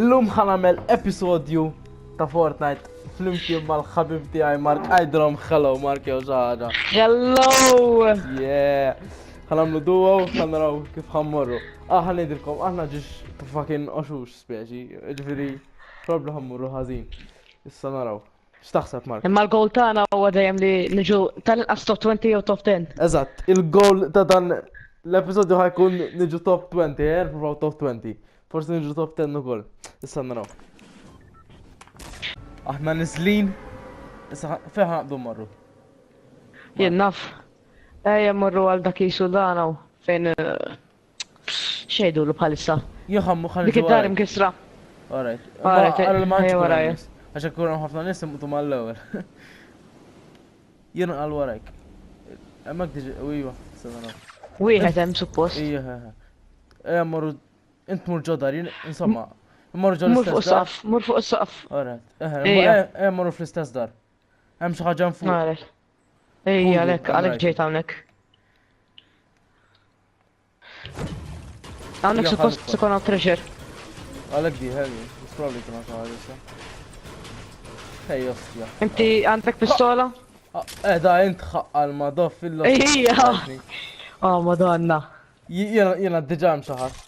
Illum ħanamel episodju ta' Fortnite flimkien mal-ħabib tiegħi Mark Ajdrom. Hello Mark jew xi ħaġa. Hello! Yeah. ħanamlu duo ħanaraw kif ħammorru. Ħanidilkom aħna ġiex fucking oxux speċi, ġifieri probably ħammurru ħażin. Issa naraw. X'taħseb Mark? Imma l-goal tagħna huwa dejjem li niġu tal-inqas top 20 jew top 10. Eżatt, il-goal ta' dan l-episodju ħajkun niġu top 20, provaw top 20. Forsi niġu top 10 ukoll. Issa naraw. Aħna niżlin. Issa fejn ħanaqbdu mmorru? Jien naf. Ejja mmorru għal dak Sudanaw fejn xejdu bħalissa. Jien ħammu Dik id-dar imkisra. Alright. Alright, Għara l-manċ ejja warajja. Għaxa kurra ħafna nis imqutu mal-ewel. Jien għal warajk. Emmek diġi, u iwa, s-sanaraw. Wieħed hemm suppost. Ija, ejja morru, int mur ġodar, insomma. Morru ġodar Mur fuq is-saqaf, mur fuq is-saqaf. Alright, Ejja. ejja morru fl-istess dar. Hemm xi ħaġa fuq. Alright. Ejja għalhekk ġejt hawnhekk. Hawnhekk Hija suppost ħalfa. ikun hawn treasure. Għalek di, heavy. It's probably kuna xi ħaġa issa. Hej, ostja. Inti għandek pistola? Da, int xaqqal ma doff fil-lot. Ejja! Oh madonna. Jena d-dġam xaħat.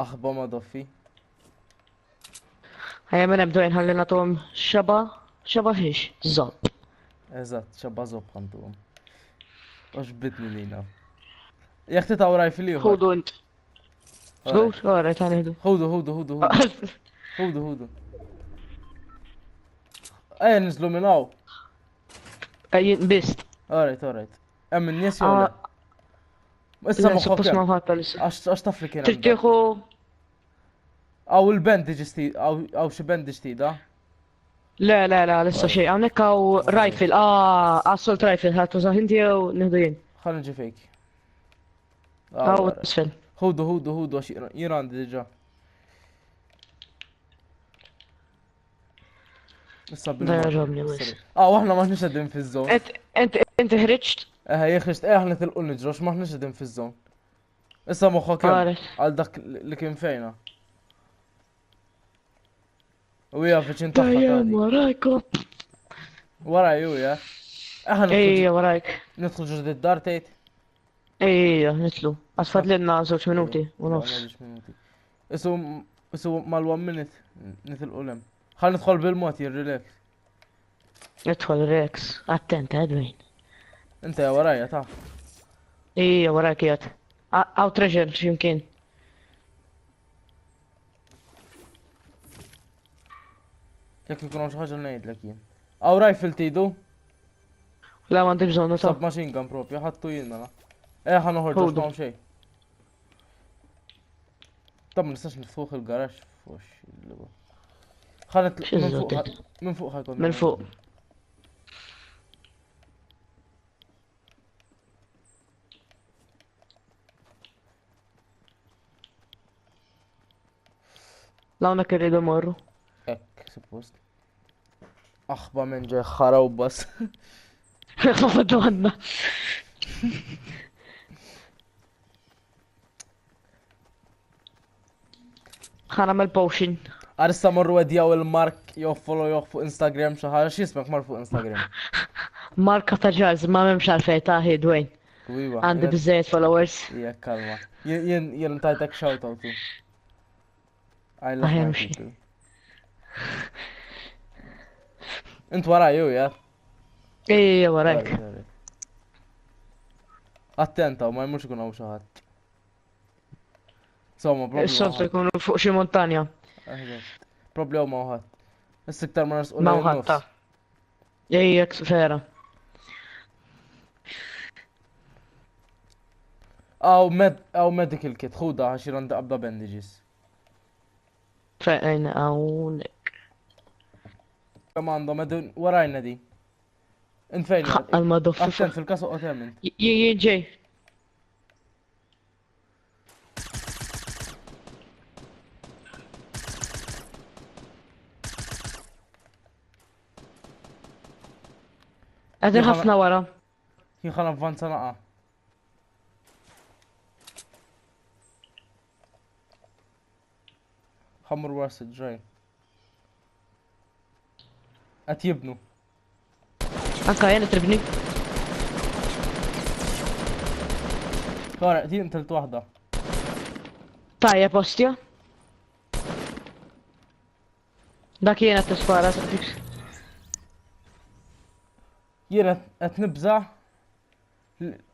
Aħba ma doffi. Ejja minn hebdu jinħalli nagħtuhom xaba ħiex, żobb. Eżatt, xabba zob ħantuhom. Ox bitni lina. Jak titaw rajfil ieħor. Ħudu int. Żgur, ora taniħdu. Hudu. Hudu. Ejja nizlu minn hawn. Jien bist. Alright. Hemm in-nies jew le? Issa ma Suppost ma ħokkja. ħadd palissa. Għax taf li kien Trid hemm. tieħu Aw il-band diġi stid, aw xi band ġdida. le, lissa xejn. Hawnhekk hawn rifle, assault rifle ħadd tużaħ inti jew nieħdu jien. Ħalli nġi fejk. Hawn isfel. Hudu, għax jien għandi diġà. Issa Da jaġobni wis. Aħna maħniex qegħdin fiż-żon. Inti ħriġt? Jieħriġt, aħna tilqu niġrox maħniex qegħdin fiż-żon. Issa moħħok Għaret. għal dak li kien fejna. U hija viċin tagħha tagħti. warajko. Wara ju ja. Aħna Ejja, warajk. nidħlu ġrid id-dar tgħid. Ejja, nitlu. Għasfadlilna 2 minuti u nofs. Isu mal-1 minute nitilqu lem. Ħal nidħol bil-mod jirrelax. Nidħol Rex. Attent, Edwin. Inta warajja ta'. Ejja, warajk jgħat. Għaw treasure x'imkien. Jekk ikun xi ħaġa ngħidlek jien. Aw rifle tidu? La m'għandi bżonnu ta' Sab machine gun propja, ħadtu jien mela. Ħa noħorġu Ħudu. x'ma xejn. Tab ma nistax niftuħ il-garax fux il-logħba. Ħanet X'iżżodded? minn fuq ħajkun. Minn fuq. Lawnek irridu morru. Ekk, suppost. Aħba minn ġej ħaraw bas. Madonna. ħanamel potion. Għarissa morru għedjaw il-Mark follow fuq Instagram xaħġa, x'ismek mar fuq Instagram? Marka ta' ġarz, ma memx għalfej ta' Dwayne. Wiwa. Għandi bizzejet followers. Jek kalma. Jien tajtek shoutout tu. I love my Aħemxi. people. Int wara ju ja? Ejja, warajk. Attenta, ma jmux ikun hawn xi ħadd. Insomma, Is-soltu jkunu fuq xi montanja. Probli hawn ma ħadd. Issa iktar ma nasqu Ma ħatta. Ejja, vera. Aw medical kit, ħuda għax jiranda qabda bandages. Fejn hawnhekk. Kemm għandhom edin warajna di. Int fejn? Għal ma doffi. Attent fil-kasu qotem int. Jien ġej. Għadin ħafna wara. Jien ħan avvanza naqa. خمر واسد جاي. اتيبنوا. Anka jena tribni. طارق دي انت واحدة. Tajja postja. Dak jena t-spara t-tiks. Jiena qed nibża'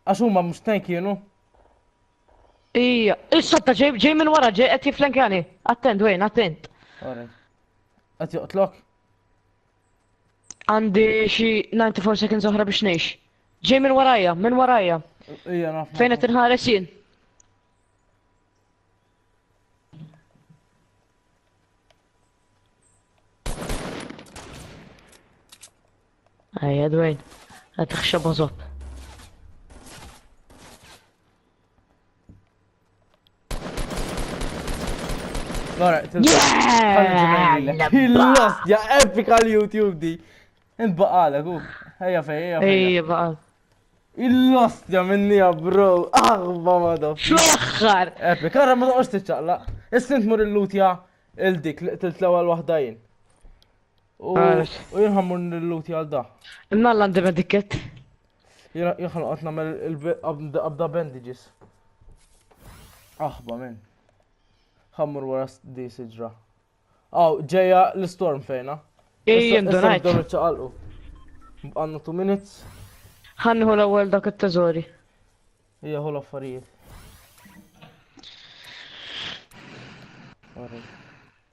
għax huma mhux tank kienu. Ija, issa ta' ġej minn wara, ġej qed jiflankjani. Attent, wejn, attent. Alright. Qed joqtlok. Għandi xi 94 seconds oħra biex ngħix. Ġej minn warajja, minn warajja. Ija naf. Fejn qed inħares jien? Ejja, dwejn. Qed iħxab ożob. Alright. Yeah! Il-lost ja epic għal YouTube di. Int baqalek u. Ejja fej, ejja fej. Ejja baqa. Il-lost ja minni ja bro. Aħba ma dof. Fl-axħar! Epic, għarra ma doqx tiċċaqla. Issint mur il-lutja il-dik tilt l-ewwel waħdajn. U jinħammur il-lutja għal da. Imnalla għandi medikett. Jħalqot namel abda bandages. Aħba men. Ħammur wara di siġra. Aw, ġeja l-storm fejna. Ejjem donajt. Issa ċaqalqu. Għanna 2 minutes. Ħanniħu l-ewwel dak it-teżori. Hija hu l-affarijiet.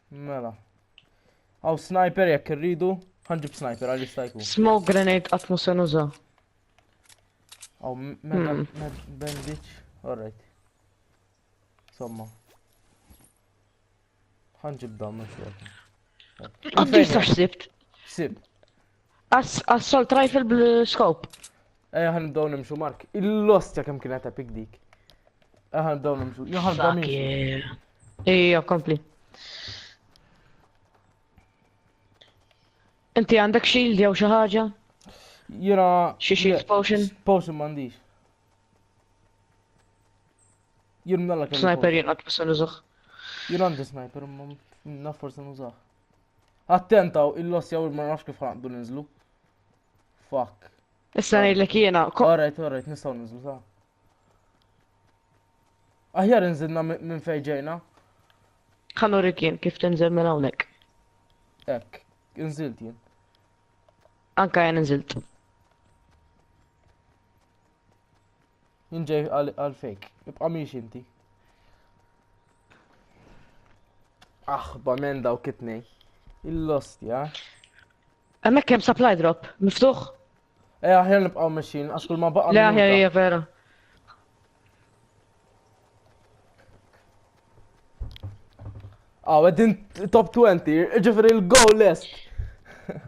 Mela. Aw sniper jekk irridu, ħanġib sniper għalli stajku. Smoke grenade qatt mu se nuża. Aw meta bandage. Alright. Somma. ħanġib dam mhux jekk. Għaddi jistax sibt. Sib. Assault rifle bl-scope. Ejja ħanibdew nimxu Mark. Il-lost kemm kienet epic dik. Ejja ħanibdew nimxu. Jaħarba Fuck min. yeah. Ija, kompli. Inti għandek shield jew xi ħaġa? Jira. Xi shield potion? Potion m'għandix. Jien mella kemm. Sniper jien qatt se nużuh. Jien għandi sniper imma naf forsi nużah. Attentaw, il-loss jawr ma nafx kif ħanqdu ninżlu. Fuck. Issa ngħidlek jiena. Alright, nistgħu ninżlu sa. Aħjar inżilna minn fejn ġejna. Ħanurik jien kif tinżel minn hawnhekk. Hekk, inżilt jien. Anka jien inżilt. Jien ġej għal fake. Ibqa' miex inti. Aħba men daw kitnej. Il-lost, ja. Hemmhekk hemm supply drop, miftuħ? Aħjar nibqgħu mexxin għax kull ma baqa' Le aħjar hija vera. Għedin top 20, ġifri il-go list.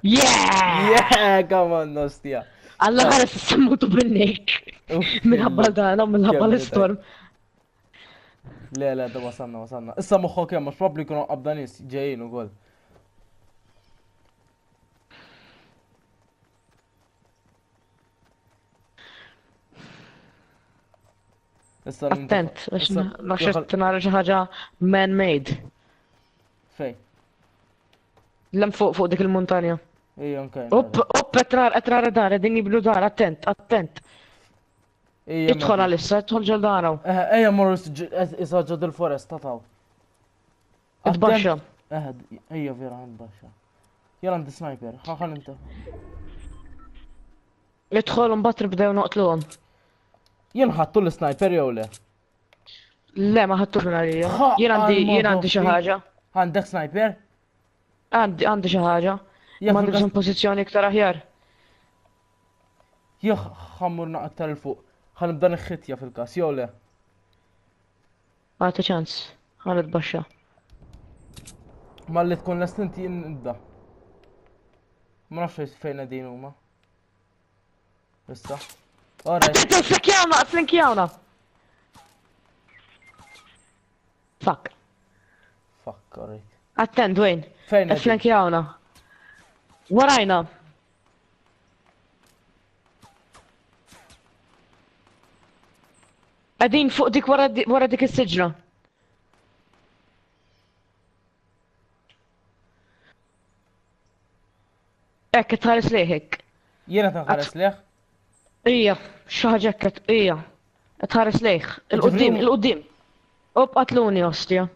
Yeah! Yeah, come on, nostja. Alla ħares semmutu binnek. Minħabba dana, minħabba l-storm. Le, da wasanna. Issa moħħok hemm, mhux probabbli jkunu qabda nies ġejjin ukoll. Attent, għax naħxet t-nara xi ħaġa man-made. Fej. Lem fuq dik il-montanja. Ejja nkej. Upp, etrar dar, din jiblu dar, attent. Idħol għalissa, idħol ġol daraw. Ejja morru isa ġod il-forest, tataw. Idbaxxa. Ejja vera għandbaxxa. Jalla għandi sniper, ħaħan inta. Idħol mbagħad nibdew noqtluhom. Jien ħattu l-sniper jew le? Le, ma ħattux minn għalija. Jien għandi xi ħaġa. Għandek sniper? Għandi xi ħaġa. Ma għandix pożizzjoni iktar aħjar. Jieħ ħammurna aktar il-fuq. ħanibda nħitja fil-kas, jew le? Għati ċans, ħanet baxxa. Ma li tkun l-estinti nibda. Ma nafx fejn din huma. Issa. Alright. Flinkjawna! Fuck. Alright. Attent, Dwayne. Fejn flinkjawna. Warajna. Għadin fuq dik wara dik is-siġra. Ekk tħares lejhek. Jiena tinħares leħ. Ija, xaħġa ekk, ija. Tħares lejh. Il-qoddim, il-qoddim. Up qatluni ostja.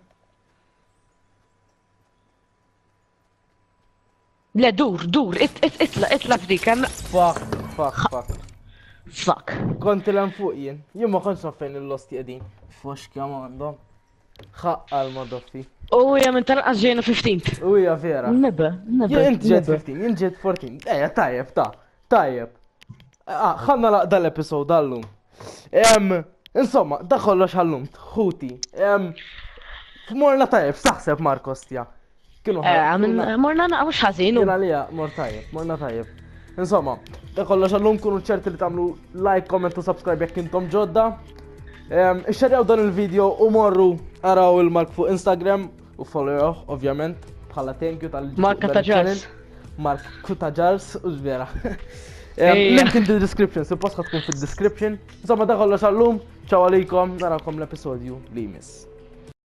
Le, dur, itla f'dik, Fuck. Fuck. Kont il fuq jien. Jien ma kontx naf fejn il-losti qegħdin. Fux kemm għandhom. Ħaqqa l-madoffi. U hija minn tal-qas ġejna 15. U hija vera. Nibbe. Jien int ġed 15, jien ġed 14. Tajjeb, tajjeb. Ħanna laqda l-episod għallum. Insomma, da kollox għallum, tħuti. Morna tajjeb, saħseb Markos tja. Kienu Morna naqgħu ħażin. Kiena lija, morna tajjeb. Insomma, da kollox għallum kunu ċerti li tagħmlu like, comment u subscribe jekk intom ġodda. Ixxerjaw dan il-video u morru araw il-Mark fuq Instagram u followuh ovvjament bħala thank you tal-ġurnal. Mark Kutajars. Mark Kutajars, u ġvera. Link in the description, suppost tkun fil-description. Insomma, da kollox għallum, ċaw għalikom, narakom l-episodju li jmiss.